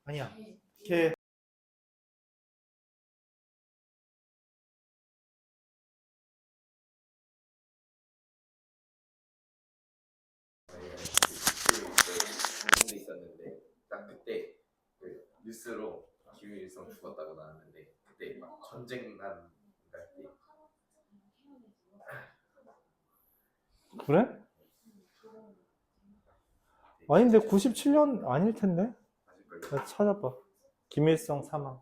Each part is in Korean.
아니야. 걔 데 있었는데 딱 그때 그 뉴스로 김일성 죽었다고 나왔는데 그때 막 전쟁 난 날 때 그래? 아닌데 97년 아닐 텐데. 맞을걸요? 나 찾아봐. 김일성 사망.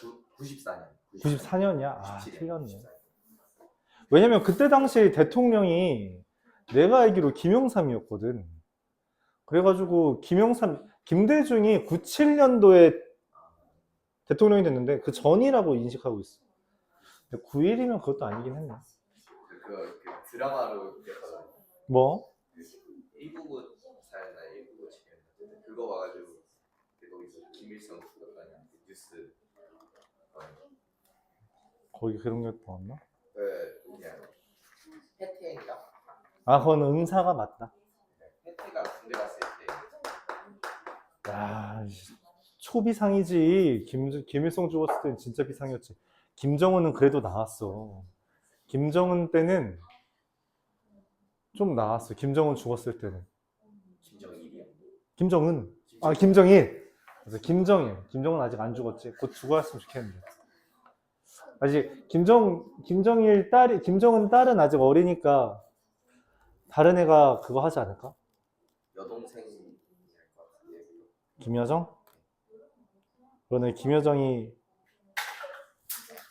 구 94년. 94년이야? 아, 97년. 틀렸네. 왜냐면 그때 당시 대통령이 내가 알기로 김영삼이었거든. 그래가지고 김대중이 97년도에 대통령이 됐는데 그 전이라고 인식하고 있어. 9일이면 그것도 아니긴 했네. 그 드라마로 됐거든요. 뭐? 199 사였나 199 지켰나 그거 봐가지고 거기서 김일성 죽었다는 뉴스 거기 그런 게 나왔나? 그냥 해태인가? 아, 그건 응사가 맞다. 해태가 군대 갔을 때 야, 초비상이지. 김일성 죽었을 땐 진짜 비상이었지. 김정은은 그래도 나왔어. 김정은 때는 좀 나왔어. 김정은 죽었을 때는. 김정일이요? 김정은. 아, 김정일. 그래서 김정은 아직 안 죽었지. 곧 죽었으면 좋겠는데. 아직 김정은 딸은 아직 어리니까 다른 애가 그거 하지 않을까? 여동생일 것 같은데 김여정? 그러네, 김여정이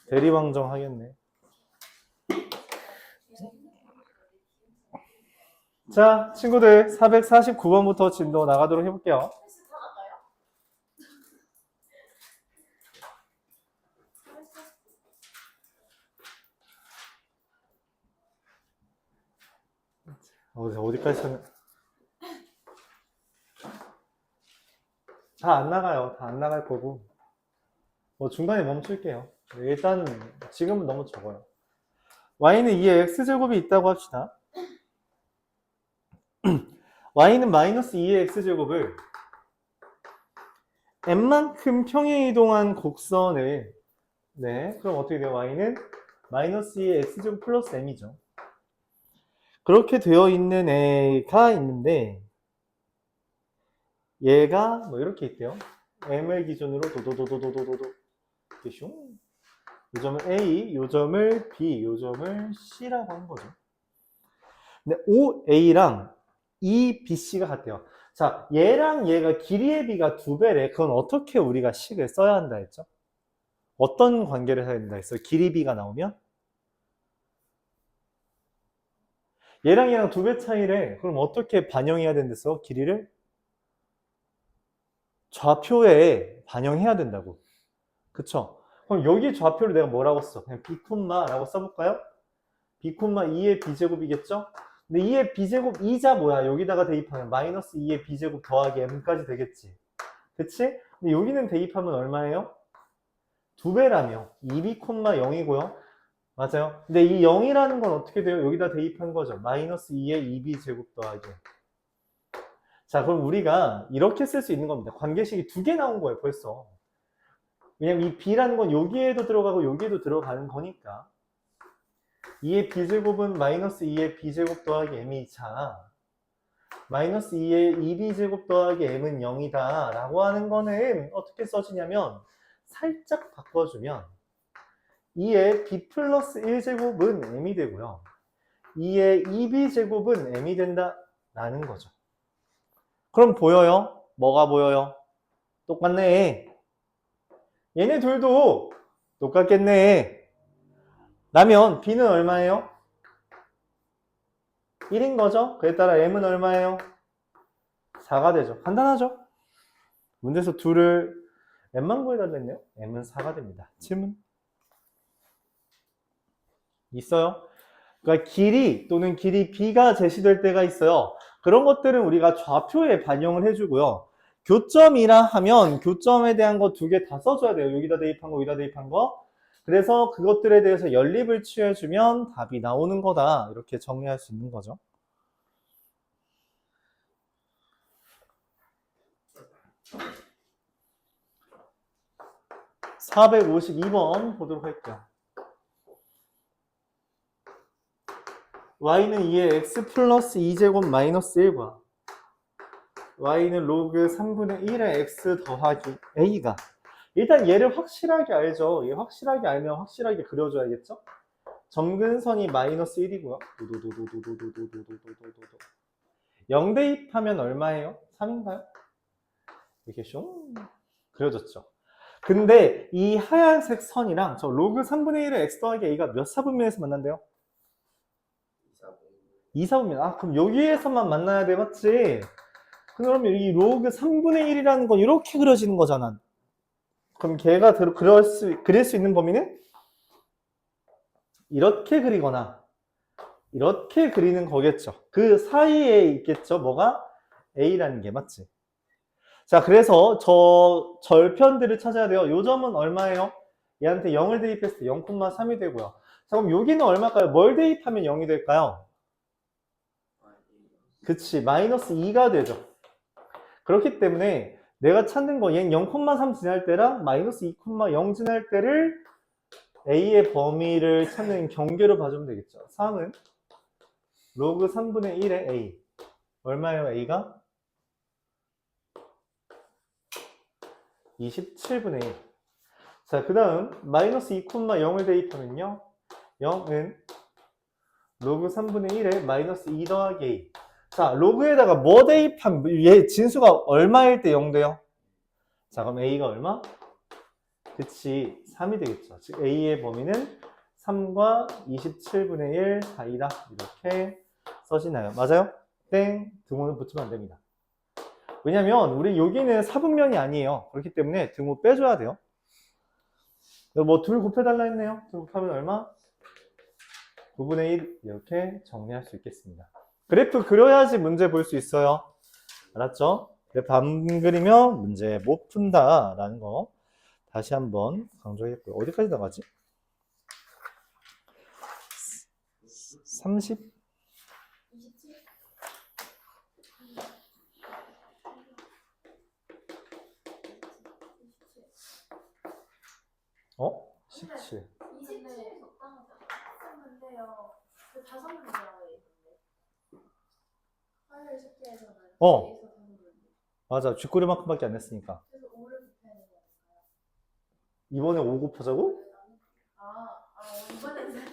대리왕정 하겠네. 자, 친구들 449번부터 진도 나가도록 해볼게요. 어디까지 쳤냐? 다 안 나가요. 다 안 나갈 거고. 뭐 중간에 멈출게요. 일단 지금은 너무 적어요. y는 2의 x제곱이 있다고 합시다. y는 마이너스 2의 x제곱을 n만큼 평행 이동한 곡선을 네, 그럼 어떻게 돼요? y는 마이너스 2의 x제곱 플러스 m이죠. 그렇게 되어 있는 애가 있는데 얘가 뭐 이렇게 있대요. m을 기준으로 도도도도도도도 이렇게 슝. 요 점을 A, 요 점을 B, 요 점을 C라고 하는 거죠. 근데 OA랑 EBC가 같대요. 자, 얘랑 얘가 길이의 비가 2배래. 그건 어떻게 우리가 식을 써야 한다 했죠? 어떤 관계를 해야 된다 했어요? 길이 비가 나오면? 얘랑 얘랑 2배 차이래. 그럼 어떻게 반영해야 된댔어? 길이를? 좌표에 반영해야 된다고. 그쵸? 그럼 여기 좌표를 내가 뭐라고 써? 그냥 B, 라고 써볼까요? B, 2의 B제곱이겠죠? 근데 2의 B제곱 2자 뭐야? 여기다가 대입하면 마이너스 2의 B제곱 더하기 M까지 되겠지. 그치? 근데 여기는 대입하면 얼마예요? 2배라며. 2B, 0이고요. 맞아요. 근데 이 0이라는 건 어떻게 돼요? 여기다 대입한 거죠. 마이너스 2의 2B제곱 더하기. 자, 그럼 우리가 이렇게 쓸 수 있는 겁니다. 관계식이 2개 나온 거예요, 벌써. 왜냐면 이 B라는 건 여기에도 들어가고 여기에도 들어가는 거니까. 2의 B제곱은 마이너스 2의 B제곱 더하기 M이자 마이너스 2의 2B제곱 더하기 M은 0이다 라고 하는 거는 어떻게 써지냐면 살짝 바꿔주면 2의 B 플러스 1제곱은 M이 되고요. 2의 2B제곱은 M이 된다 라는 거죠. 그럼 보여요? 뭐가 보여요? 똑같네. 얘네 둘도 똑같겠네. 라면 B는 얼마예요? 1인 거죠? 그에 따라 M은 얼마예요? 4가 되죠. 간단하죠? 문제에서 2를 M만 구해달랬네요. M은 4가 됩니다. 질문? 있어요? 그러니까 길이 또는 길이 B가 제시될 때가 있어요. 그런 것들은 우리가 좌표에 반영을 해주고요. 교점이라 하면 교점에 대한 거 2개 다 써줘야 돼요. 여기다 대입한 거, 여기다 대입한 거. 그래서 그것들에 대해서 연립을 취해주면 답이 나오는 거다. 이렇게 정리할 수 있는 거죠. (452번) 보도록 할게요. y는 2의 x 플러스 2제곱 마이너스 1과 y는 로그 3분의 1의 x 더하기 a가, 일단 얘를 확실하게 알죠. 얘 확실하게 알면 확실하게 그려줘야겠죠. 점근선이 마이너스 1이고요. 0 대입하면 얼마예요? 3인가요? 이렇게 숑 그려졌죠. 근데 이 하얀색 선이랑 저 로그 3분의 1의 x 더하기 a가 몇 사분면에서 만난대요? 2사분면. 아, 그럼 여기에서만 만나야 돼, 맞지? 그러면 이 로그 3분의 1이라는 건 이렇게 그려지는 거잖아. 그럼 걔가 그릴 수 있는 범위는 이렇게 그리거나 이렇게 그리는 거겠죠. 그 사이에 있겠죠. 뭐가? A라는 게, 맞지? 자, 그래서 저 절편들을 찾아야 돼요. 요 점은 얼마예요? 얘한테 0을 대입했을 때 0,3이 되고요. 자, 그럼 여기는 얼마일까요? 뭘 대입하면 0이 될까요? 그치, 마이너스 2가 되죠. 그렇기 때문에 내가 찾는 거, 얘는 0,3 지날 때랑 마이너스 2,0 지날 때를 A의 범위를 찾는 경계로 봐주면 되겠죠. 3은 로그 3분의 1의 A. 얼마예요, A가? 27분의 1. 자, 그 다음 마이너스 2,0을 대입하면요. 0은 로그 3분의 1에 마이너스 2 더하기 A. 자, 로그에다가 뭐 대입하면, 얘 진수가 얼마일 때 0 돼요? 자, 그럼 A가 얼마? 그치, 3이 되겠죠. 즉 A의 범위는 3과 27분의 1 사이다. 이렇게 써지나요? 맞아요? 땡, 등호는 붙이면 안 됩니다. 왜냐면 우리 여기는 사분면이 아니에요. 그렇기 때문에 등호 빼줘야 돼요. 뭐 둘 곱해달라 했네요. 둘 곱하면 얼마? 9분의 1 이렇게 정리할 수 있겠습니다. 그래프 그려야지 문제 볼 수 있어요. 알았죠? 그래프 안 그리면 문제 못 푼다 라는 거 다시 한번 강조했고요. 어디까지 나가지? 30? 27? 어? 17. 27 적당한데요. 그 5문제라고 있는데. 화요일 숙제에서는 어. A에서 5문제. 맞아. 쥐꼬리만큼밖에 안 냈으니까. 그래서 5를 곱해야 되지 않을까요? 이번에 5 곱하자고? 이번에는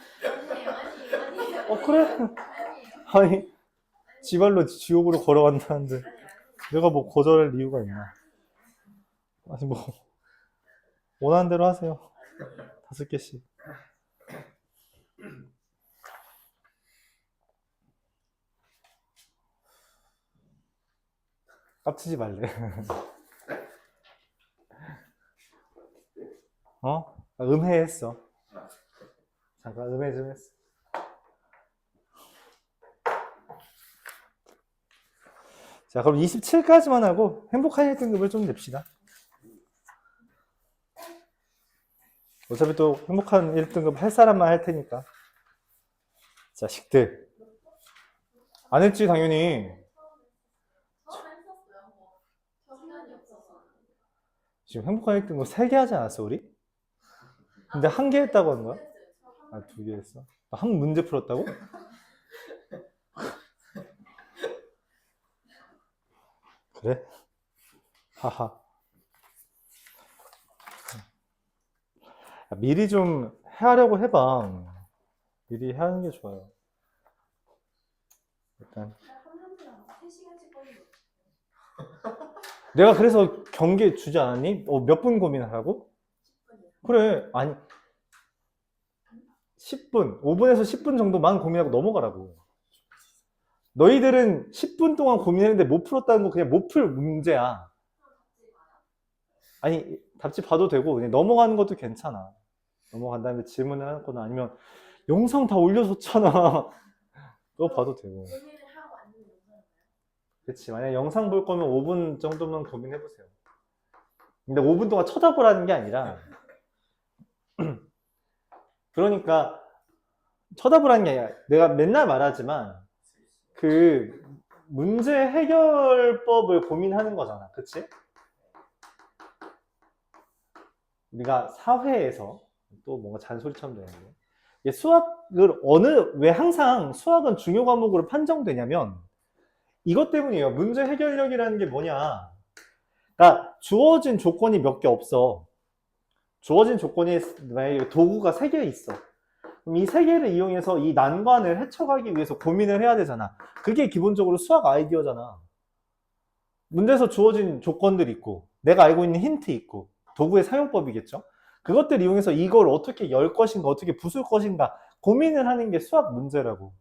아니에요. 그래? 아니에요. 아니, 지발로 지옥으로 걸어간다는데 내가 뭐 거절할 이유가 있나? 아니 뭐 원하는 대로 하세요. 5개씩. 깝치지 말래. 음해했어. 잠깐 음해 좀 했어. 자, 그럼 27까지만 하고 행복한 1등급을 좀 냅시다. 어차피 또 행복한 1등급 할 사람만 할 테니까. 자식들. 안 했지, 당연히. 처음에 했었어요. 시간이 없어서. 지금 행복한 1등급 3개 하지 않았어, 우리? 근데 1개 했다고 하는 거야? 아, 2개 했어? 한 문제 풀었다고? 그래? 하하. 미리 좀 하려고 해봐. 미리 하는 게 좋아요. 일단. 3시간씩 걸리고. 내가 그래서 경계 주지 않았니? 몇 분 고민하라고? 10분이요. 그래. 아니. 10분. 5분에서 10분 정도만 고민하고 넘어가라고. 너희들은 10분 동안 고민했는데 못 풀었다는 거 그냥 못 풀 문제야. 아니, 답지 봐도 되고 그냥 넘어가는 것도 괜찮아. 넘어간 다음에 질문을 하거나 아니면 영상 다 올려줬잖아. 그거 봐도 되고. 고민을 하고 앉는 영상인가요? 그치. 만약 영상 볼 거면 5분 정도만 고민해보세요. 근데 5분 동안 쳐다보라는 게 아니라, 그러니까, 쳐다보라는 게 아니라, 내가 맨날 말하지만, 그, 문제 해결법을 고민하는 거잖아. 그치? 우리가 사회에서, 또 뭔가 잔소리처럼 되는데, 이게 수학을 왜 항상 수학은 중요 과목으로 판정되냐면, 이것 때문이에요. 문제 해결력이라는 게 뭐냐. 그러니까 주어진 조건이 몇 개 없어. 주어진 조건이 만약에 도구가 3개 있어. 그럼 이 3개를 이용해서 이 난관을 헤쳐가기 위해서 고민을 해야 되잖아. 그게 기본적으로 수학 아이디어잖아. 문제에서 주어진 조건들이 있고 내가 알고 있는 힌트 있고 도구의 사용법이겠죠. 그것들 이용해서 이걸 어떻게 열 것인가 어떻게 부술 것인가 고민을 하는 게 수학 문제라고.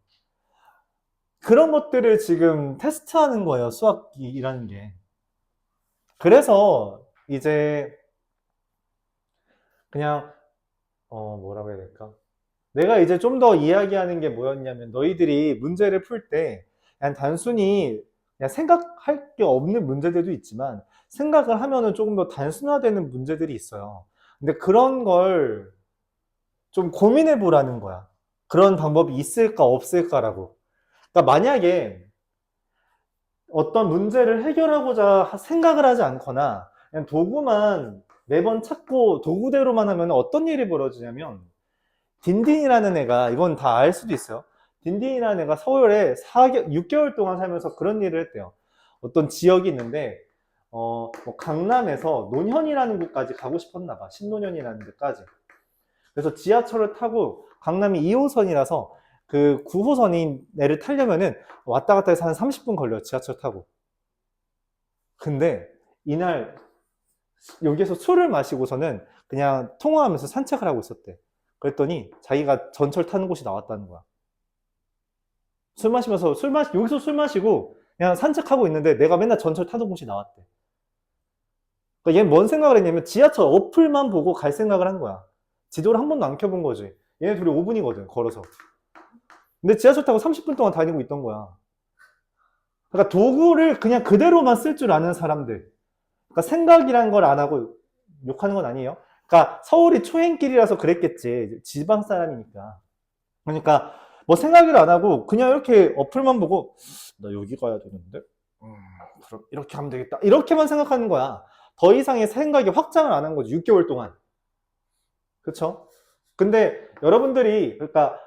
그런 것들을 지금 테스트하는 거예요. 수학이라는 게. 그래서 이제 그냥 뭐라고 해야 될까? 내가 이제 좀 더 이야기하는 게 뭐였냐면 너희들이 문제를 풀 때 그냥 단순히 그냥 생각할 게 없는 문제들도 있지만 생각을 하면은 조금 더 단순화되는 문제들이 있어요. 근데 그런 걸 좀 고민해 보라는 거야. 그런 방법이 있을까 없을까라고. 그러니까 만약에 어떤 문제를 해결하고자 생각을 하지 않거나 그냥 도구만 매번 찾고 도구대로만 하면 어떤 일이 벌어지냐면 딘딘이라는 애가 이건 다 알 수도 있어요. 딘딘이라는 애가 서울에 6개월 동안 살면서 그런 일을 했대요. 어떤 지역이 있는데 뭐 강남에서 논현이라는 곳까지 가고 싶었나 봐. 신논현이라는 데까지. 그래서 지하철을 타고 강남이 2호선이라서 그 9호선인 애를 타려면은 왔다 갔다 해서 한 30분 걸려요. 지하철 타고. 근데 이날 여기에서 술을 마시고서는 그냥 통화하면서 산책을 하고 있었대. 그랬더니 자기가 전철 타는 곳이 나왔다는 거야. 여기서 술 마시고 그냥 산책하고 있는데 내가 맨날 전철 타는 곳이 나왔대. 그러니까 얘는 뭔 생각을 했냐면 지하철 어플만 보고 갈 생각을 한 거야. 지도를 한 번도 안 켜본 거지. 얘네 둘이 5분이거든, 걸어서. 근데 지하철 타고 30분 동안 다니고 있던 거야. 그러니까 도구를 그냥 그대로만 쓸 줄 아는 사람들. 그러니까 생각이란 걸 안 하고 욕하는 건 아니에요. 그러니까 서울이 초행길이라서 그랬겠지. 지방 사람이니까. 그러니까 뭐 생각을 안 하고 그냥 이렇게 어플만 보고 나 여기 가야 되는데 그럼 이렇게 하면 되겠다. 이렇게만 생각하는 거야. 더 이상의 생각이 확장을 안 한 거지. 6개월 동안. 그쵸? 근데 여러분들이 그러니까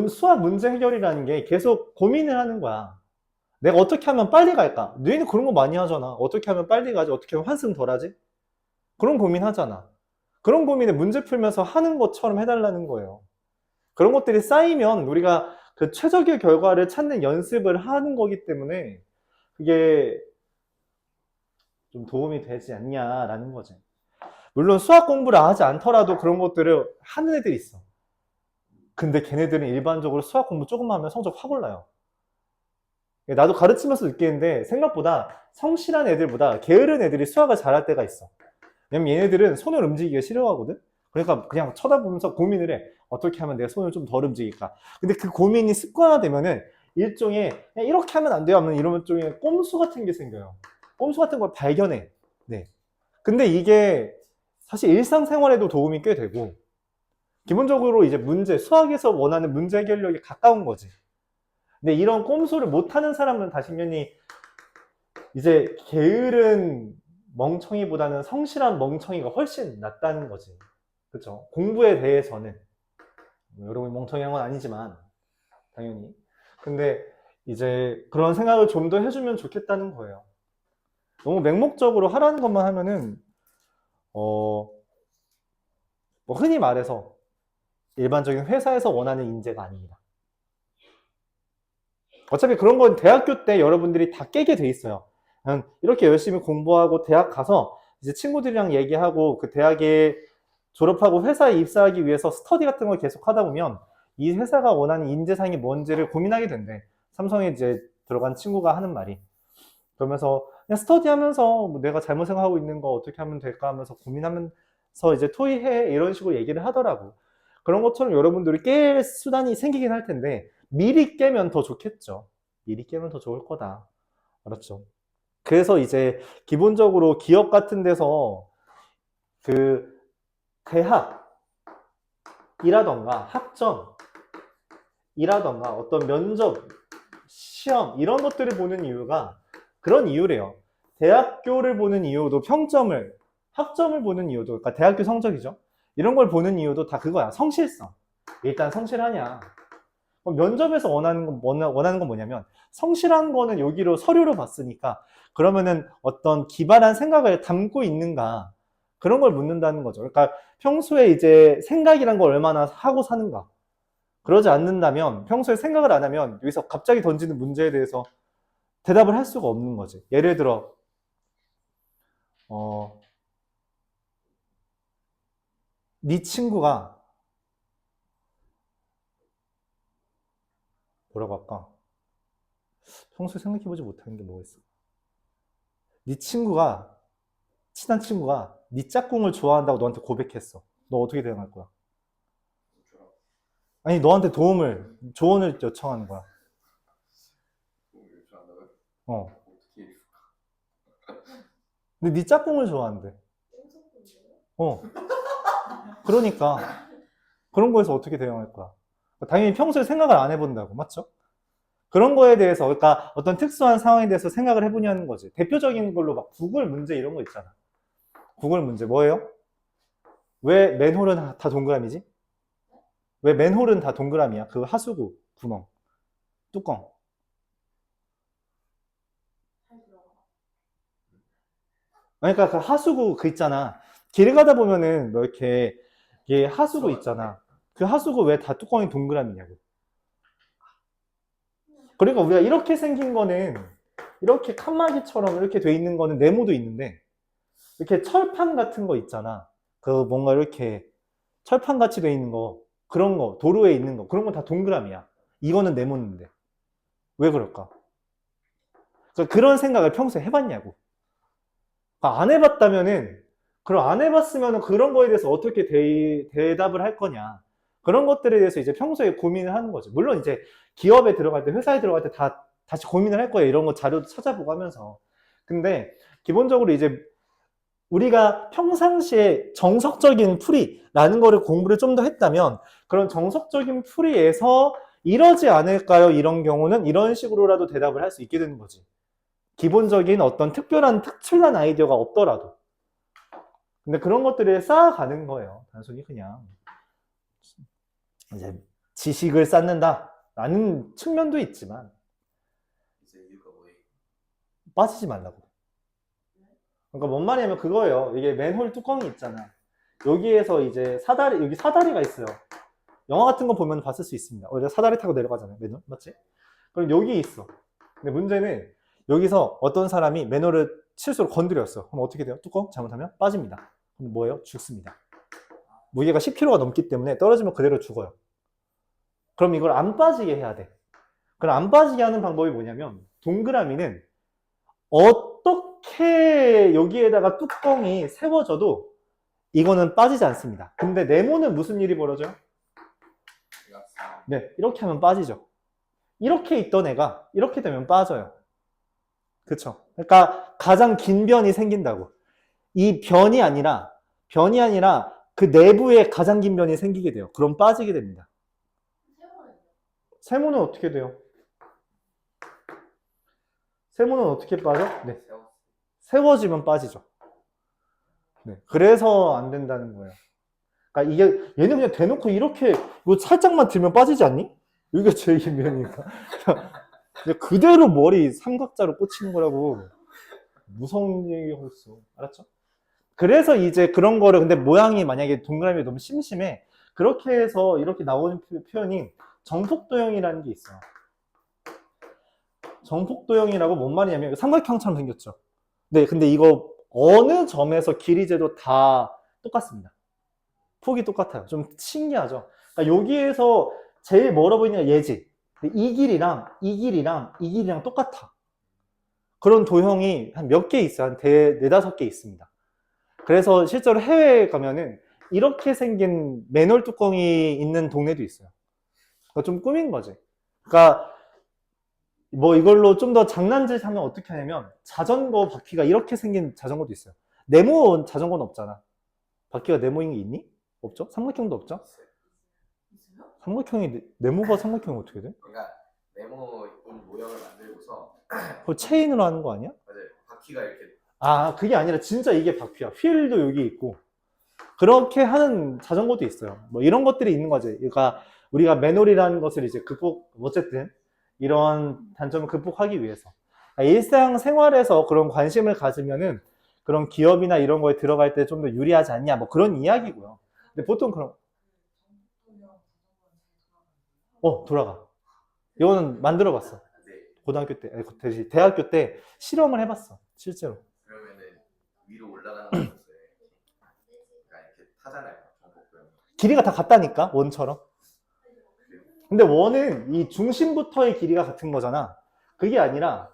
수학 문제 해결이라는 게 계속 고민을 하는 거야. 내가 어떻게 하면 빨리 갈까? 너희는 그런 거 많이 하잖아. 어떻게 하면 빨리 가지? 어떻게 하면 환승 덜 하지? 그런 고민 하잖아. 그런 고민을 문제 풀면서 하는 것처럼 해달라는 거예요. 그런 것들이 쌓이면 우리가 그 최적의 결과를 찾는 연습을 하는 거기 때문에 그게 좀 도움이 되지 않냐라는 거지. 물론 수학 공부를 하지 않더라도 그런 것들을 하는 애들이 있어. 근데 걔네들은 일반적으로 수학 공부 조금만 하면 성적 확 올라요. 나도 가르치면서 느끼는데 생각보다 성실한 애들보다 게으른 애들이 수학을 잘할 때가 있어. 왜냐면 얘네들은 손을 움직이기가 싫어하거든? 그러니까 그냥 쳐다보면서 고민을 해. 어떻게 하면 내 손을 좀 덜 움직일까? 근데 그 고민이 습관화되면은 일종의 그냥 이렇게 하면 안 돼요 하면 이런 종의 꼼수 같은 게 생겨요. 꼼수 같은 걸 발견해. 네. 근데 이게 사실 일상생활에도 도움이 꽤 되고 기본적으로 이제 수학에서 원하는 문제 해결력에 가까운 거지. 근데 이런 꼼수를 못하는 사람은 당연히 이제 게으른 멍청이보다는 성실한 멍청이가 훨씬 낫다는 거지. 그쵸? 공부에 대해서는. 여러분이 멍청이한 건 아니지만, 당연히. 근데 이제 그런 생각을 좀 더 해주면 좋겠다는 거예요. 너무 맹목적으로 하라는 것만 하면은, 뭐 흔히 말해서 일반적인 회사에서 원하는 인재가 아닙니다. 어차피 그런 건 대학교 때 여러분들이 다 깨게 돼 있어요. 이렇게 열심히 공부하고 대학 가서 이제 친구들이랑 얘기하고 그 대학에 졸업하고 회사에 입사하기 위해서 스터디 같은 걸 계속 하다 보면 이 회사가 원하는 인재상이 뭔지를 고민하게 된대. 삼성에 이제 들어간 친구가 하는 말이. 그러면서 그냥 스터디 하면서 뭐 내가 잘못 생각하고 있는 거 어떻게 하면 될까 하면서 고민하면서 이제 토의해 이런 식으로 얘기를 하더라고. 그런 것처럼 여러분들이 깰 수단이 생기긴 할 텐데 미리 깨면 더 좋겠죠. 미리 깨면 더 좋을 거다. 알았죠? 그래서 이제 기본적으로 기업 같은 데서 그 대학이라던가 학점이라던가 어떤 면접, 시험 이런 것들을 보는 이유가 그런 이유래요. 대학교를 보는 이유도 학점을 보는 이유도, 그러니까 대학교 성적이죠. 이런 걸 보는 이유도 다 그거야. 성실성. 일단 성실하냐. 그럼 면접에서 원하는 건 뭐냐면 성실한 거는 여기로 서류로 봤으니까 그러면은 어떤 기발한 생각을 담고 있는가 그런 걸 묻는다는 거죠. 그러니까 평소에 이제 생각이란 걸 얼마나 하고 사는가. 그러지 않는다면 평소에 생각을 안 하면 여기서 갑자기 던지는 문제에 대해서 대답을 할 수가 없는 거지. 예를 들어 네 친구가 뭐라고 할까? 평소에 생각해보지 못하는 게 뭐가 있어? 네 친구가 친한 친구가 네 짝꿍을 좋아한다고 너한테 고백했어. 너 어떻게 대응할 거야? 아니 너한테 조언을 요청하는 거야. 요청한다고요? 어. 어떻게 근데 네 짝꿍을 좋아한대. 어. 그러니까 그런 거에서 어떻게 대응할 거야? 당연히 평소에 생각을 안 해본다고, 맞죠? 그런 거에 대해서, 그러니까 어떤 특수한 상황에 대해서 생각을 해보냐는 거지. 대표적인 걸로 막 구글 문제 이런 거 있잖아. 구글 문제 뭐예요? 왜 맨홀은 다 동그라미지? 왜 맨홀은 다 동그라미야? 그 하수구 구멍, 뚜껑. 그러니까 그 하수구 그 있잖아. 길 가다 보면은 뭐 이렇게 하수구 있잖아. 그 하수구 왜 다 뚜껑이 동그라미냐고. 그러니까 우리가 이렇게 생긴 거는 이렇게 칸막이처럼 이렇게 돼 있는 거는 네모도 있는데 이렇게 철판 같은 거 있잖아. 그 뭔가 이렇게 철판 같이 돼 있는 거 그런 거 도로에 있는 거 그런 거 다 동그라미야. 이거는 네모인데 왜 그럴까? 그러니까 그런 생각을 평소에 해봤냐고. 그러니까 안 해봤다면은 그럼 안 해봤으면 그런 거에 대해서 어떻게 대답을 할 거냐. 그런 것들에 대해서 이제 평소에 고민을 하는 거죠. 물론 이제 기업에 들어갈 때, 회사에 들어갈 때 다시 고민을 할 거예요. 이런 거 자료도 찾아보고 하면서. 근데 기본적으로 이제 우리가 평상시에 정석적인 풀이라는 거를 공부를 좀 더 했다면 그런 정석적인 풀이에서 이러지 않을까요? 이런 경우는 이런 식으로라도 대답을 할 수 있게 되는 거지. 기본적인 어떤 특출난 아이디어가 없더라도. 근데 그런 것들을 쌓아가는 거예요. 단순히 그냥. 이제 지식을 쌓는다라는 측면도 있지만 이제 이유가 뭐예요? 빠지지 말라고. 그러니까 뭔 말이냐면 그거예요. 이게 맨홀 뚜껑이 있잖아. 여기에서 이제 여기 사다리가 있어요. 영화 같은 거 보면 봤을 수 있습니다. 우리가 사다리 타고 내려가잖아요. 맨홀, 맞지? 그럼 여기 있어. 근데 문제는 여기서 어떤 사람이 맨홀을 실수로 건드렸어. 그럼 어떻게 돼요? 뚜껑 잘못하면 빠집니다. 그럼 뭐예요? 죽습니다. 무게가 10kg가 넘기 때문에 떨어지면 그대로 죽어요. 그럼 이걸 안 빠지게 해야 돼. 그럼 안 빠지게 하는 방법이 뭐냐면 동그라미는 어떻게 여기에다가 뚜껑이 세워져도 이거는 빠지지 않습니다. 근데 네모는 무슨 일이 벌어져요? 네, 이렇게 하면 빠지죠. 이렇게 있던 애가 이렇게 되면 빠져요. 그쵸? 그러니까 가장 긴 변이 생긴다고. 이 변이 아니라 그 내부에 가장 긴 변이 생기게 돼요. 그럼 빠지게 됩니다. 세모는 어떻게 돼요? 세모는 어떻게 빠져? 네. 세워지면 빠지죠. 네. 그래서 안 된다는 거예요. 그러니까 얘는 그냥 대놓고 이렇게 뭐 살짝만 들면 빠지지 않니? 여기가 제일 긴 면이니까. 그대로 머리 삼각자로 꽂히는 거라고. 무서운 얘기가 있어. 알았죠? 그래서 이제 그런 거를 근데 모양이 만약에 동그라미 너무 심심해. 그렇게 해서 이렇게 나오는 표현이 정폭도형이라는 게 있어요. 정폭도형이라고 뭔 말이냐면 삼각형처럼 생겼죠. 네, 근데 이거 어느 점에서 길이 재도 다 똑같습니다. 폭이 똑같아요. 좀 신기하죠. 그러니까 여기에서 제일 멀어 보이는 게 얘지. 이 길이랑 똑같아. 그런 도형이 한 몇 개 있어요. 한 네다섯 개 있습니다. 그래서 실제로 해외에 가면은 이렇게 생긴 맨홀 뚜껑이 있는 동네도 있어요. 그러니까 좀 꾸민 거지. 그러니까 뭐 이걸로 좀 더 장난질 하면 어떻게 하냐면 자전거 바퀴가 이렇게 생긴 자전거도 있어요. 네모 자전거는 없잖아. 바퀴가 네모인 게 있니? 없죠? 삼각형도 없죠? 있어요? 삼각형이 네모가 삼각형이 어떻게 돼? 그러니까 네모인 모형을 만들고서 그거 체인으로 하는 거 아니야? 맞아요. 바퀴가 이렇게 아, 그게 아니라 진짜 이게 바퀴야. 휠도 여기 있고. 그렇게 하는 자전거도 있어요. 뭐 이런 것들이 있는 거지. 그러니까 우리가 매놀이라는 것을 이제 어쨌든 이런 단점을 극복하기 위해서. 일상생활에서 그런 관심을 가지면은 그런 기업이나 이런 거에 들어갈 때 좀 더 유리하지 않냐. 뭐 그런 이야기고요. 근데 보통 그런, 돌아가. 이거는 만들어 봤어. 네. 고등학교 때, 아니, 대학교 때 실험을 해봤어. 실제로. 그러면은 위로 올라가는 거 없어요. 그러니까 이렇게 타잖아요. 전복고요. 길이가 다 같다니까, 원처럼. 근데 원은 이 중심부터의 길이가 같은 거잖아. 그게 아니라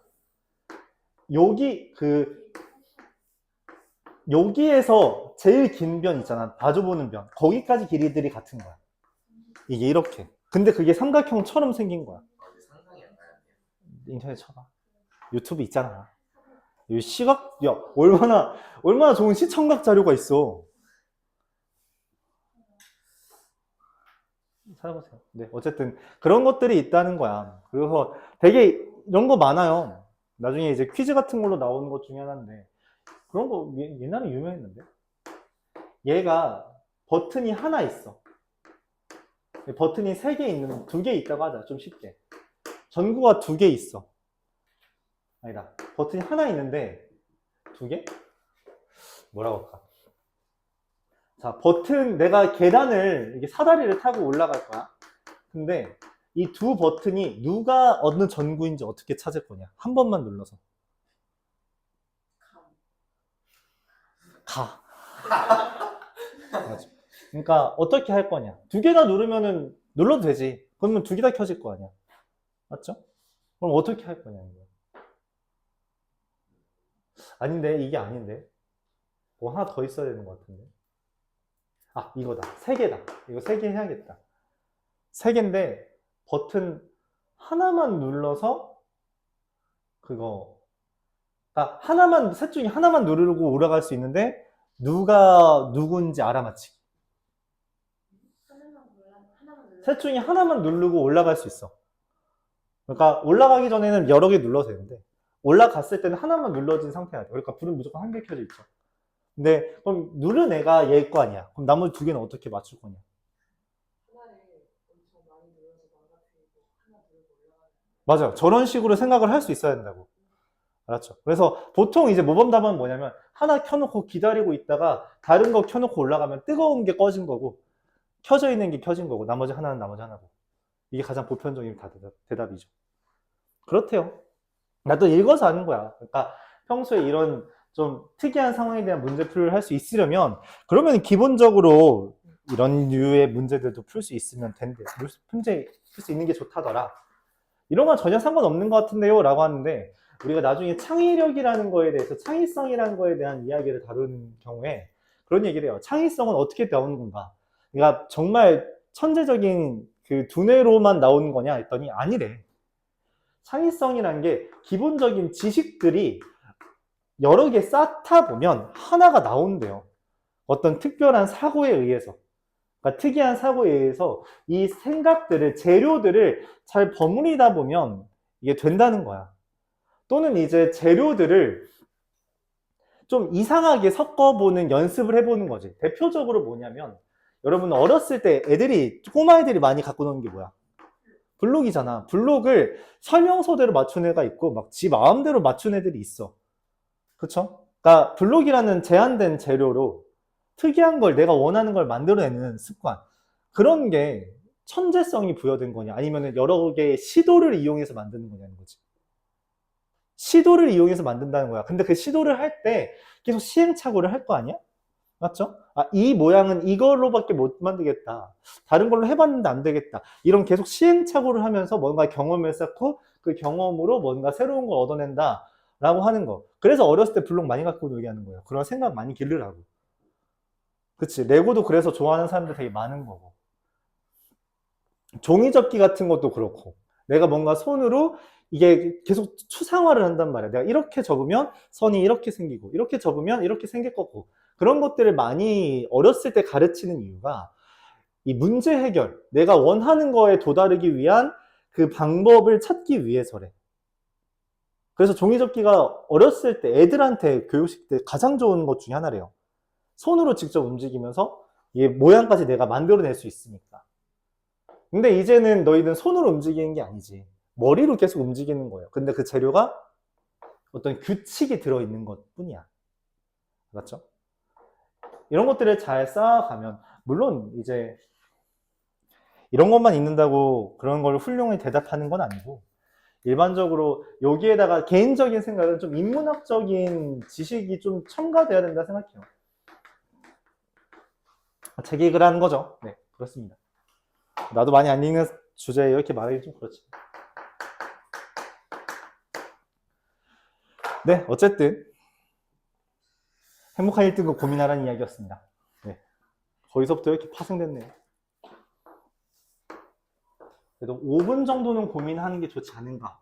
여기에서 제일 긴 변 있잖아. 마주보는 변. 거기까지 길이들이 같은 거야. 이게 이렇게. 근데 그게 삼각형처럼 생긴 거야. 이제 상상이 안 가요. 인터넷 쳐봐. 유튜브 있잖아. 이 야, 얼마나 좋은 시청각 자료가 있어. 찾아보세요. 네, 어쨌든 그런 것들이 있다는 거야. 그래서 되게 이런 거 많아요. 나중에 이제 퀴즈 같은 걸로 나오는 것 중에 하나인데 그런 거 옛날에 유명했는데 얘가 버튼이 하나 있어. 버튼이 2개 있다고 하자. 좀 쉽게. 전구가 2개 있어. 아니다. 버튼이 하나 있는데 2개? 뭐라고 할까? 자, 버튼 내가 계단을 이게 사다리를 타고 올라갈 거야. 근데 이 두 버튼이 누가 어느 전구인지 어떻게 찾을 거냐? 한 번만 눌러서. 가. 맞아. 그러니까 어떻게 할 거냐? 2개 다 누르면은 눌러도 되지. 그러면 2개 다 켜질 거 아니야. 맞죠? 그럼 어떻게 할 거냐, 이거. 아닌데, 이게 아닌데. 뭐 하나 더 있어야 되는 것 같은데. 아, 이거다. 3개다. 이거 3개 해야겠다. 3개인데, 버튼 하나만 눌러서, 셋 중에 하나만 누르고 올라갈 수 있는데, 누가 누군지 알아맞히기. 셋 중에 하나만 누르고 올라갈 수 있어. 그러니까 올라가기 전에는 여러 개 눌러도 되는데, 올라갔을 때는 하나만 눌러진 상태야 돼. 그러니까 불은 무조건 한 개 켜져 있죠. 근데 그럼 누른 애가 얘일 거 아니야. 그럼 나머지 2개는 어떻게 맞출 거냐? 맞아요. 저런 식으로 생각을 할 수 있어야 된다고. 알았죠? 그래서 보통 이제 모범답은 뭐냐면 하나 켜놓고 기다리고 있다가 다른 거 켜놓고 올라가면 뜨거운 게 꺼진 거고 켜져 있는 게 켜진 거고 나머지 하나는 나머지 하나고 이게 가장 보편적인 대답이죠. 그렇대요. 나도 읽어서 아는 거야. 그러니까 평소에 이런 좀 특이한 상황에 대한 문제풀이를 할 수 있으려면 그러면 기본적으로 이런 류의 문제들도 풀 수 있으면 된대. 문제 풀 수 있는 게 좋다더라. 이런 건 전혀 상관없는 것 같은데요 라고 하는데 우리가 나중에 창의력이라는 거에 대해서 창의성이라는 거에 대한 이야기를 다루는 경우에 그런 얘기를 해요. 창의성은 어떻게 나오는 건가? 그러니까 정말 천재적인 그 두뇌로만 나오는 거냐 했더니 아니래. 창의성이라는 게 기본적인 지식들이 여러 개 쌓다 보면 하나가 나온대요. 어떤 특별한 사고에 의해서. 그러니까 특이한 사고에 의해서 이 생각들을, 재료들을 잘 버무리다 보면 이게 된다는 거야. 또는 이제 재료들을 좀 이상하게 섞어보는 연습을 해보는 거지. 대표적으로 뭐냐면 여러분 어렸을 때 꼬마 애들이 많이 갖고 노는 게 뭐야? 블록이잖아. 블록을 설명서대로 맞춘 애가 있고 막 지 마음대로 맞춘 애들이 있어. 그쵸? 그러니까 블록이라는 제한된 재료로 특이한 걸 내가 원하는 걸 만들어내는 습관. 그런 게 천재성이 부여된 거냐 아니면 여러 개의 시도를 이용해서 만드는 거냐는 거지. 시도를 이용해서 만든다는 거야. 근데 그 시도를 할 때 계속 시행착오를 할 거 아니야? 맞죠? 아, 이 모양은 이걸로밖에 못 만들겠다. 다른 걸로 해봤는데 안 되겠다. 이런 계속 시행착오를 하면서 뭔가 경험을 쌓고 그 경험으로 뭔가 새로운 걸 얻어낸다. 라고 하는 거. 그래서 어렸을 때 블록 많이 갖고 놀게 하는 거예요. 그런 생각 많이 기르라고. 그치? 레고도 그래서 좋아하는 사람들 되게 많은 거고. 종이접기 같은 것도 그렇고. 내가 뭔가 손으로 이게 계속 추상화를 한단 말이야. 내가 이렇게 접으면 선이 이렇게 생기고, 이렇게 접으면 이렇게 생길 거고. 그런 것들을 많이 어렸을 때 가르치는 이유가 이 문제 해결, 내가 원하는 거에 도달하기 위한 그 방법을 찾기 위해서래. 그래서 종이접기가 어렸을 때 애들한테 교육시킬 때 가장 좋은 것 중에 하나래요. 손으로 직접 움직이면서 이 모양까지 내가 만들어낼 수 있으니까. 근데 이제는 너희는 손으로 움직이는 게 아니지. 머리로 계속 움직이는 거예요. 근데 그 재료가 어떤 규칙이 들어있는 것 뿐이야. 맞죠? 이런 것들을 잘 쌓아가면, 물론 이제 이런 것만 있는다고 그런 걸 훌륭히 대답하는 건 아니고, 일반적으로 여기에다가 개인적인 생각은 좀 인문학적인 지식이 좀 첨가돼야 된다 생각해요. 책익을 하는 거죠. 네, 그렇습니다. 나도 많이 안 읽는 주제에 이렇게 말하기 좀 그렇지. 네, 어쨌든 행복한 1등급 고민하라는 이야기였습니다. 네, 거기서부터 이렇게 파생됐네요. 그래도 5분 정도는 고민하는 게 좋지 않은가.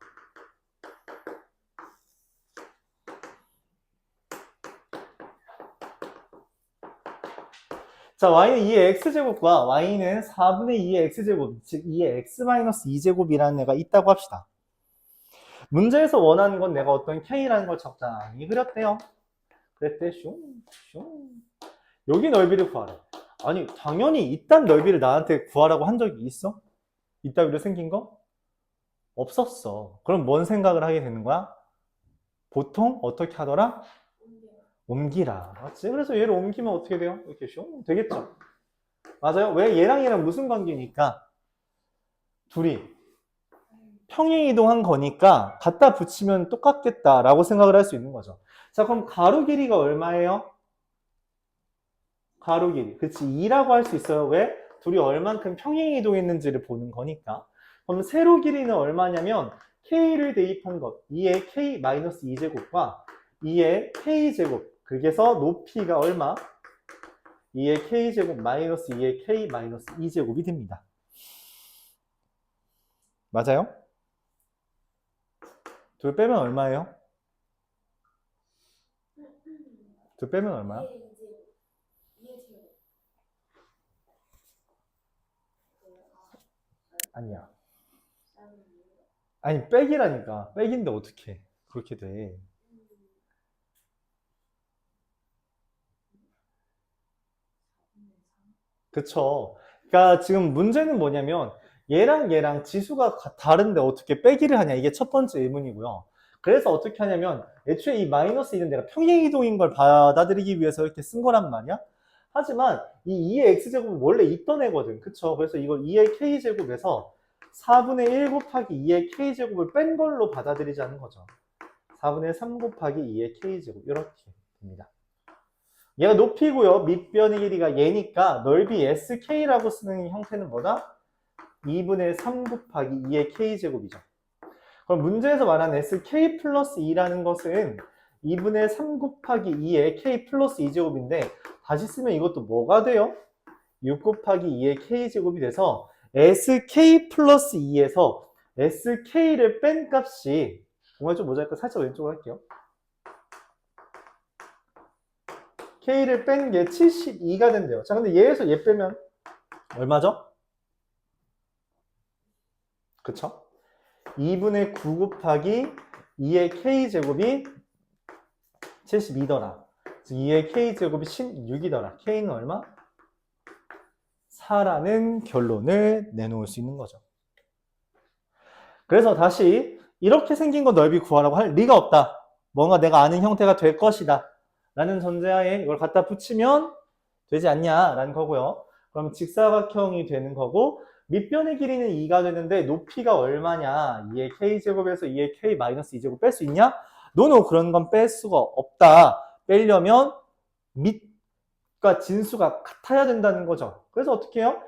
자, y는 2의 x제곱과 y는 4분의 2의 x제곱, 즉 2의 x-2제곱이라는 애가 있다고 합시다. 문제에서 원하는 건 내가 어떤 k라는 걸 적당히 그렸대요. 그랬대. 슝. 여기 넓이를 구하래. 아니, 당연히 이딴 넓이를 나한테 구하라고 한 적이 있어? 이따위로 생긴 거? 없었어. 그럼 뭔 생각을 하게 되는 거야? 보통 어떻게 하더라? 옮기라. 맞지? 그래서 얘를 옮기면 어떻게 돼요? 이렇게 슝 되겠죠? 맞아요? 왜? 얘랑 얘랑 무슨 관계니까? 둘이 평행 이동한 거니까 갖다 붙이면 똑같겠다라고 생각을 할 수 있는 거죠. 자, 그럼 가로 길이가 얼마예요? 가로 길이. 그치, 2라고 할 수 있어요. 왜? 둘이 얼만큼 평행 이동했는지를 보는 거니까. 그럼 세로 길이는 얼마냐면 k를 대입한 것, 2의 k-2제곱과 2의 k제곱. 그게서 높이가 얼마? 2의 k제곱 마이너스 2의 k-2제곱이 됩니다. 맞아요? 둘 빼면 얼마예요? 둘 빼면 얼마야? 아니야. 아니, 백이라니까. 백인데 어떻게 그렇게 돼? 그쵸. 그러니까 지금 문제는 뭐냐면 얘랑 얘랑 지수가 다른데 어떻게 빼기를 하냐. 이게 첫 번째 의문이고요. 그래서 어떻게 하냐면 애초에 이 마이너스 2는 내가 평행이동인 걸 받아들이기 위해서 이렇게 쓴 거란 말이야. 하지만 이 2의 x제곱은 원래 있던 애거든. 그쵸. 그래서 이걸 2의 k제곱에서 4분의 1 곱하기 2의 k제곱을 뺀 걸로 받아들이자는 거죠. 4분의 3 곱하기 2의 k제곱 이렇게 됩니다. 얘가 높이고요. 밑변의 길이가 얘니까 넓이 sk라고 쓰는 형태는 뭐다? 2분의 3 곱하기 2의 k제곱이죠. 그럼 문제에서 말하는 sk 플러스 2라는 것은 2분의 3 곱하기 2의 k 플러스 2제곱인데 다시 쓰면 이것도 뭐가 돼요? 6 곱하기 2의 k제곱이 돼서 sk 플러스 2에서 sk를 뺀 값이 정말 좀 모자랄까 살짝 왼쪽으로 할게요. k를 뺀 게 72가 된대요. 자, 근데 얘에서 얘 빼면 얼마죠? 그쵸? 2분의 9 곱하기 2의 k제곱이 72더라. 즉 2의 k제곱이 16이더라. k는 얼마? 4라는 결론을 내놓을 수 있는 거죠. 그래서 다시 이렇게 생긴 거 넓이 구하라고 할 리가 없다. 뭔가 내가 아는 형태가 될 것이다. 라는 전제하에 이걸 갖다 붙이면 되지 않냐 라는 거고요. 그럼 직사각형이 되는 거고 밑변의 길이는 2가 되는데 높이가 얼마냐? 2의 k제곱에서 2의 k-2제곱 뺄 수 있냐? 노노, 그런 건 뺄 수가 없다. 빼려면 밑과 진수가 같아야 된다는 거죠. 그래서 어떻게 해요?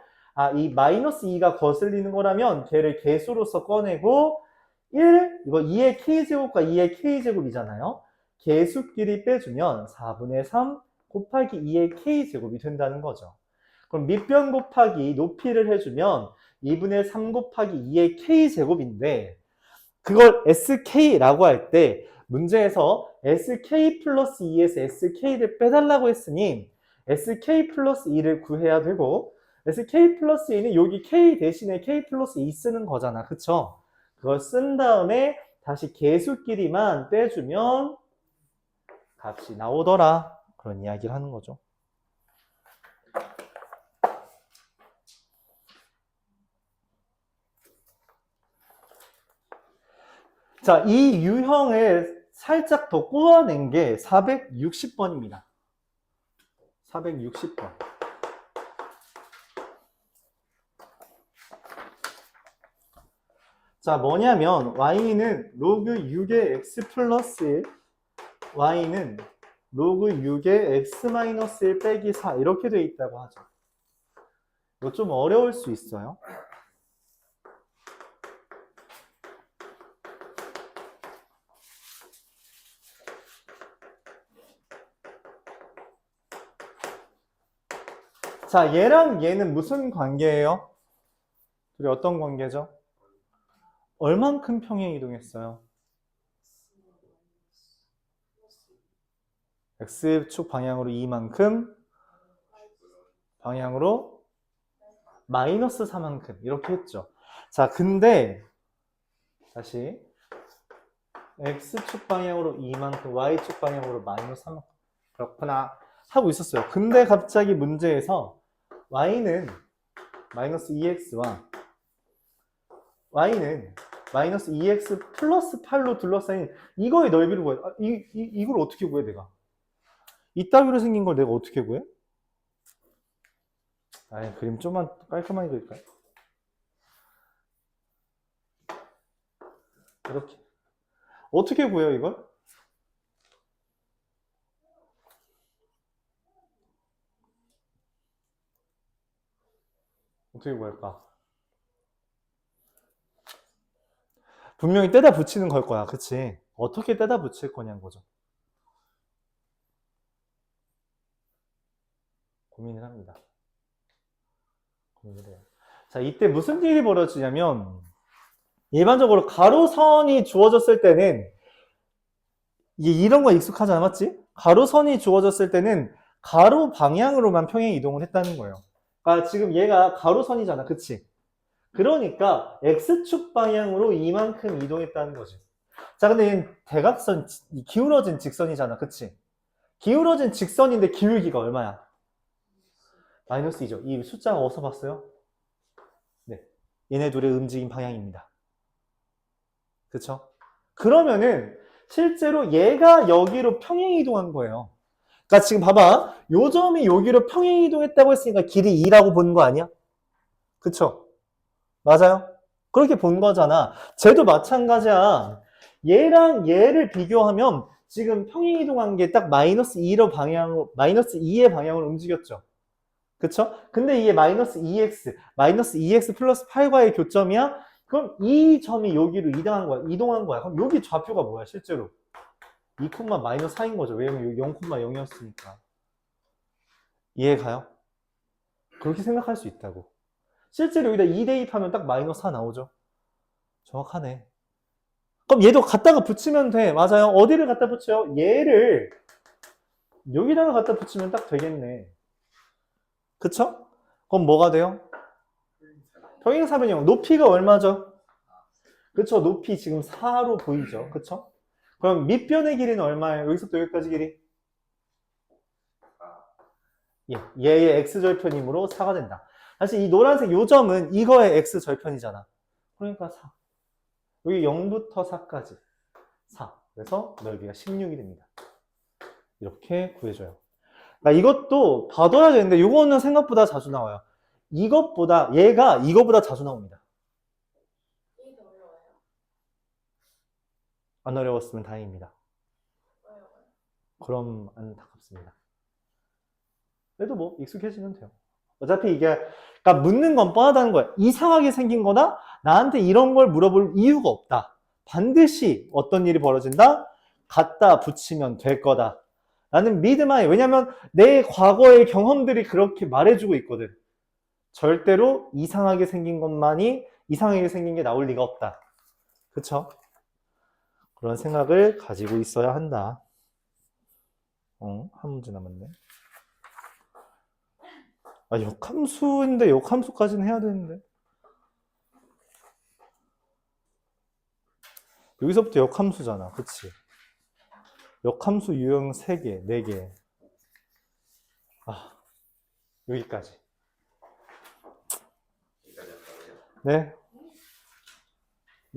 이 마이너스 2가 거슬리는 거라면 걔를 개수로서 꺼내고 1, 이거 2의 k제곱과 2의 k제곱이잖아요. 개수끼리 빼주면 4분의 3 곱하기 2의 k제곱이 된다는 거죠. 그럼 밑변 곱하기 높이를 해주면 2분의 3 곱하기 2의 k제곱인데 그걸 sk라고 할 때 문제에서 sk 플러스 2에서 sk를 빼달라고 했으니 sk 플러스 2를 구해야 되고 sk 플러스 2는 여기 k 대신에 k 플러스 2 쓰는 거잖아. 그쵸? 그걸 쓴 다음에 다시 개수끼리만 빼주면 값이 나오더라. 그런 이야기를 하는 거죠. 자, 이 유형을 살짝 더 꼬아낸 게 460번입니다. 460번. 자, 뭐냐면 y는 로그 6의 x 플러스 1, y는 로그 6의 x 마이너스 1 빼기 4 이렇게 돼 있다고 하죠. 이거 좀 어려울 수 있어요. 자, 얘랑 얘는 무슨 관계예요? 둘이 어떤 관계죠? 얼만큼 평행 이동했어요? x축 방향으로 2만큼, 방향으로 마이너스 4만큼 이렇게 했죠. 자, 근데 다시 x축 방향으로 2만큼, y축 방향으로 마이너스 3만큼 그렇구나 하고 있었어요. 근데 갑자기 문제에서 y는 마이너스 2x와 y는 마이너스 2x 플러스 8로 둘러싸인 이거의 넓이를 구해. 이걸 어떻게 구해 내가? 이따위로 생긴 걸 내가 어떻게 구해? 아니, 그림 좀만 깔끔하게 그릴까요? 이렇게. 어떻게 구해요, 이걸? 어떻게 구할까? 분명히 떼다 붙이는 걸 거야, 그치? 어떻게 떼다 붙일 거냐는 거죠. 고민을 합니다. 고민을 해요. 자, 이때 무슨 일이 벌어지냐면 일반적으로 가로선이 주어졌을 때는 이게 이런 거 익숙하잖아, 맞지? 가로선이 주어졌을 때는 가로 방향으로만 평행 이동을 했다는 거예요. 그러니까 지금 얘가 가로선이잖아, 그치? 그러니까 x축 방향으로 이만큼 이동했다는 거지. 자, 근데 얘는 대각선, 기울어진 직선이잖아, 그치? 기울어진 직선인데 기울기가 얼마야? 마이너스 2죠. 이 숫자가 어디서 봤어요? 네, 얘네 둘의 움직임 방향입니다. 그쵸? 그러면은 실제로 얘가 여기로 평행 이동한 거예요. 그러니까 지금 봐봐. 요 점이 여기로 평행 이동했다고 했으니까 길이 2라고 보는 거 아니야? 그쵸? 맞아요? 그렇게 본 거잖아. 쟤도 마찬가지야. 얘랑 얘를 비교하면 지금 평행 이동한 게 딱 마이너스 2로 방향으로, 마이너스 2의 방향으로 움직였죠. 그쵸? 근데 이게 마이너스 2x, 마이너스 2x 플러스 8과의 교점이야? 그럼 이 점이 여기로 이동한 거야. 그럼 여기 좌표가 뭐야, 실제로? 2, 마이너스 4인 거죠. 왜냐면 여기 0,0이었으니까. 이해가요? 그렇게 생각할 수 있다고. 실제로 여기다 2 대입하면 딱 마이너스 4 나오죠. 정확하네. 그럼 얘도 갖다가 붙이면 돼. 맞아요. 어디를 갖다 붙여요? 얘를 여기다가 갖다 붙이면 딱 되겠네. 그쵸? 그럼 뭐가 돼요? 평행사변형. 높이가 얼마죠? 그쵸? 높이 지금 4로 보이죠? 그쵸? 그럼 밑변의 길이는 얼마예요? 여기서부터 여기까지 길이? 예, 얘의 x절편이므로 4가 된다. 사실 이 노란색 요점은 이거의 x절편이잖아. 그러니까 4. 여기 0부터 4까지 4. 그래서 넓이가 16이 됩니다. 이렇게 구해줘요. 그러니까 이것도 봐둬야 되는데 이거는 생각보다 자주 나와요. 얘가 이거보다 자주 나옵니다. 이게 더 어려워요? 안 어려웠으면 다행입니다. 어려워요? 그럼 안타깝습니다. 그래도 뭐 익숙해지면 돼요. 어차피 이게 그러니까 묻는 건 뻔하다는 거야. 이상하게 생긴 거나 나한테 이런 걸 물어볼 이유가 없다. 반드시 어떤 일이 벌어진다? 갖다 붙이면 될 거다. 나는 믿음하에. 왜냐면 내 과거의 경험들이 그렇게 말해주고 있거든. 절대로 이상하게 생긴 것만이 이상하게 생긴 게 나올 리가 없다. 그쵸? 그런 생각을 가지고 있어야 한다. 한 문제 남았네. 아, 역함수인데 역함수까지는 해야 되는데. 여기서부터 역함수잖아. 그치? 역함수 유형 3개, 4개. 아, 여기까지. 여기까지 한다고요? 네.